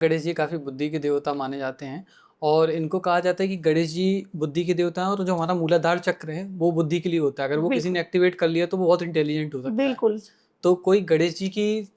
गणेश जी काफ़ी बुद्धि के देवता माने जाते हैं और इनको कहा जाता है कि गणेश जी बुद्धि के देवता हैं और जो हमारा मूलाधार चक्र है वो बुद्धि के लिए होता है। अगर वो किसी बिल्कुल, ने एक्टिवेट कर लिया तो वो बहुत इंटेलिजेंट हो सकता है। बिल्कुल। तो कोई गणेश जी की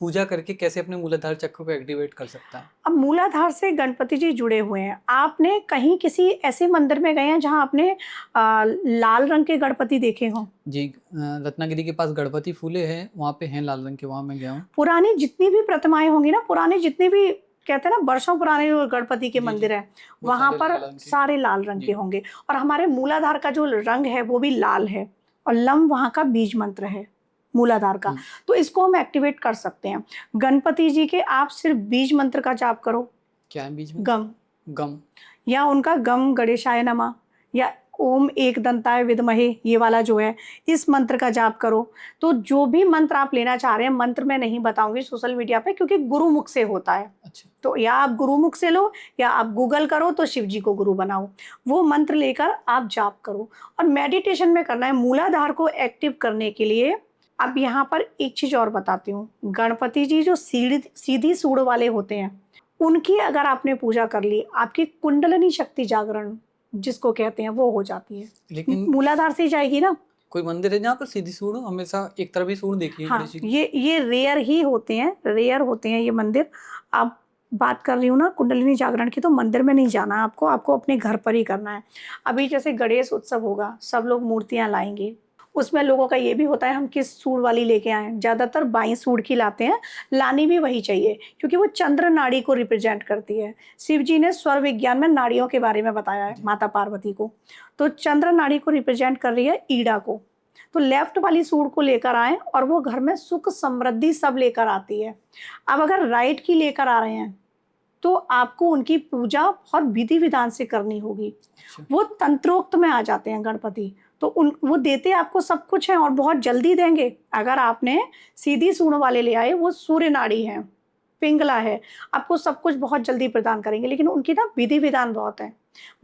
पूजा करके कैसे अपने मूलाधार चक्र को एक्टिवेट कर सकता है? अब मूलाधार से गणपति जी जुड़े हुए हैं। आपने कहीं किसी ऐसे मंदिर में गए हैं जहाँ आपने लाल रंग के गणपति देखे हों? जी रत्नागिरी के पास गणपति फूले हैं, वहाँ पे हैं लाल रंग के, वहाँ मैं गया हूँ। पुरानी जितनी भी प्रतिमाएँ होंगी ना, पुराने जितने भी कहते हैं ना वर्षों पुराने जो गणपति के जी, जी। मंदिर हैं, वो वहाँ सारे पर लाल रंग के। सारे लाल रंग के जी। होंगे और हमारे मूलाधार का जो रंग है वो भी लाल है और लम वहाँ का बीज मंत्र है, मूलाधार का। हुँ। तो इसको हम एक्टिवेट कर सकते हैं। गणपति जी के आप सिर्फ बीज मंत्र का जाप करो, क्या है बीच में? गम, गम। या उनका गम गणेशाय नमः या ओम एकदंताय विद्महे, ये वाला जो है, इस मंत्र का जाप करो। तो जो भी मंत्र आप लेना चाह रहे हैं, मंत्र मैं नहीं बताऊँगी सोशल मीडिया पे क्योंकि गुरुमुख से होता है। अच्छा। तो या आप गुरुमुख से लो या आप गूगल करो तो शिव जी को गुरु बनाओ। वो मंत्र लेकर आप जाप करो और मेडिटेशन में करना है मूलाधार को एक्टिव करने के लिए। अब यहाँ पर एक चीज़ और बताती हूँ, गणपति जी जो सीधी सूँड़ वाले होते हैं, उनकी अगर आपने पूजा कर ली, आपकी कुंडलिनी शक्ति जागरण जिसको कहते हैं वो हो जाती है। लेकिन मूलाधार से ही जाएगी ना। कोई मंदिर है जहाँ पर सीधी सूँड़ हो? हमेशा एक तरफ ही सूँड़ देखी है हाँ, गणेश जी की। ये रेयर ही होते हैं, रेयर होते हैं ये मंदिर। आप बात कर रही हूँ ना कुंडलिनी जागरण की, तो मंदिर में नहीं जाना है आपको, आपको अपने घर पर ही करना है। अभी जैसे गणेश उत्सव होगा, सब लोग मूर्तियाँ लाएँगे, उसमें लोगों का ये भी होता है हम किस सूँड़ वाली लेके आएँ, ज़्यादातर बाईं सूँड़ की लाते हैं, लानी भी वही चाहिए क्योंकि वो चंद्र नाड़ी को रिप्रेज़ेंट करती है। शिव जी ने स्वर विज्ञान में नाड़ियों के बारे में बताया है जी। माता पार्वती को, तो चंद्र नाड़ी को रिप्रेज़ेंट कर रही है ईड़ा को। तो लेफ्ट वाली सूँड़ को लेकर आएँ और वो घर में सुख समृद्धि सब लेकर आती है। अब अगर राइट की लेकर आ रहे हैं, तो आपको उनकी पूजा बहुत विधि-विधान से करनी होगी। अच्छा। वो तंत्रोक्त में आ जाते हैं गणपति, तो उन वो देते आपको सब कुछ हैं और बहुत जल्दी देंगे। अगर आपने सीधी सूँड़ वाले ले आए, वो सूर्य नाड़ी हैं, पिंगला है, आपको सब कुछ बहुत जल्दी प्रदान करेंगे, लेकिन उनकी ना विधि-विधान बहुत है।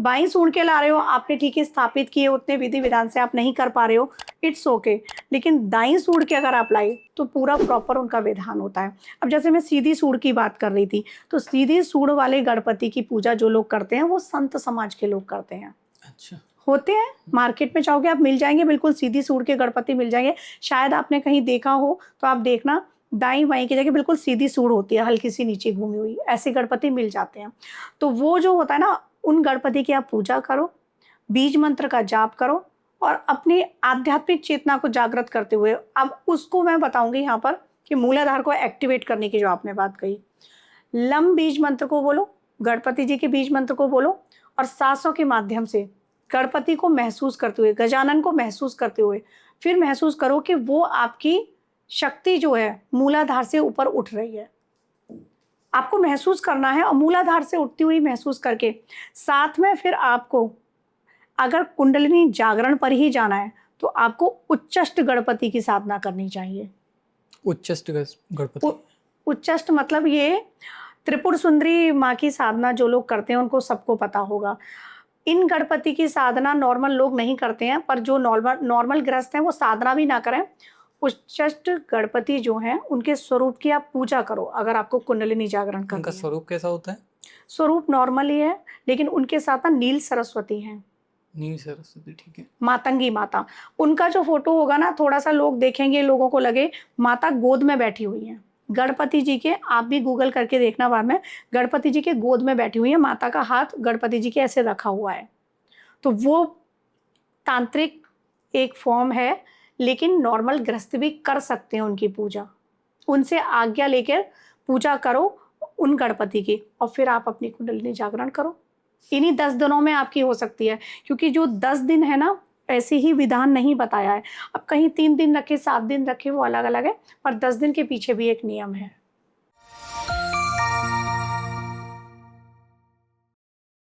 बाईं सूँड़ के ला रहे हो, आपने ठीक है स्थापित किए उतने विधि-विधान से आप नहीं कर पा रहे हो, इट्स ओके। लेकिन दाईं सूँड़ के अगर आप लाए, तो पूरा प्रॉपर उनका विधान होता है। अब जैसे मैं सीधी सूँड़ की बात कर रही थी, तो सीधी सूँड़ वाले गणपति की पूजा जो लोग करते हैं, वो संत समाज के लोग करते हैं। अच्छा। होते हैं, मार्केट में जाओगे आप मिल जाएँगे, बिल्कुल सीधी सूँड़ के गणपति मिल जाएँगे। शायद आपने कहीं देखा हो, तो आप देखना दाईं-बाईं की जगह बिल्कुल सीधी सूँड़ होती है, हल्की-सी नीचे घूमी हुई, ऐसे गणपति मिल जाते हैं। तो वो जो होता है ना, उन गणपति की आप पूजा करो, बीज मंत्र का जाप करो और अपनी आध्यात्मिक चेतना को जागृत करते हुए अब उसको मैं बताऊँगी यहाँ पर कि मूलाधार को एक्टिवेट करने की जो आपने बात कही। लम बीज मंत्र को बोलो, गणपति जी के बीज मंत्र को बोलो और सांसों के माध्यम से गणपति को महसूस करते हुए, गजानन को महसूस करते हुए, फिर महसूस करो कि वो आपकी शक्ति जो है मूलाधार से ऊपर उठ रही है। आपको महसूस करना है और मूलाधार से उठती हुई महसूस करके साथ में फिर आपको अगर कुंडलिनी जागरण पर ही जाना है, तो आपको उच्चष्ट गणपति की साधना करनी चाहिए। उच्चष्ट उ गणपति। उच्चष्ट मतलब ये त्रिपुर सुंदरी माँ की साधना जो लोग करते हैं उनको सबको पता होगा। इन गणपति की साधना नॉर्मल लोग नहीं करते हैं, पर जो नॉर्मल नॉर्मल गृहस्थ हैं वो साधना भी ना करें। उच्चष्ट गणपति जो हैं उनके स्वरूप की आप पूजा करो अगर आपको कुंडलिनी जागरण उनका करनी है। स्वरूप कैसा होता है? स्वरूप नॉर्मल ही है, लेकिन उनके साथ ना नील सरस्वती हैं। नील सरस्वती, ठीक है। मातंगी माता, उनका जो फ़ोटो होगा ना थोड़ा-सा लोग देखेंगे, लोगों को लगे माता गोद में बैठी हुई हैं। गणपति जी के आप भी गूगल करके देखना बाद में, गणपति जी के गोद में बैठी हुई हैं, माता का हाथ गणपति जी के ऐसे रखा हुआ है। तो वो तांत्रिक एक फ़ॉर्म है, लेकिन नॉर्मल गृहस्थ भी कर सकते हैं उनकी पूजा। उनसे आज्ञा लेकर पूजा करो उन गणपति की और फिर आप अपनी कुंडलिनी जागरण करो। इन्हीं 10 दिनों में आपकी हो सकती है क्योंकि जो 10 दिन है ना, ऐसे ही विधान नहीं बताया है। अब कहीं 3 दिन रखे, 7 दिन रखे वो अलग-अलग है, पर 10 दिन के पीछे भी एक नियम है।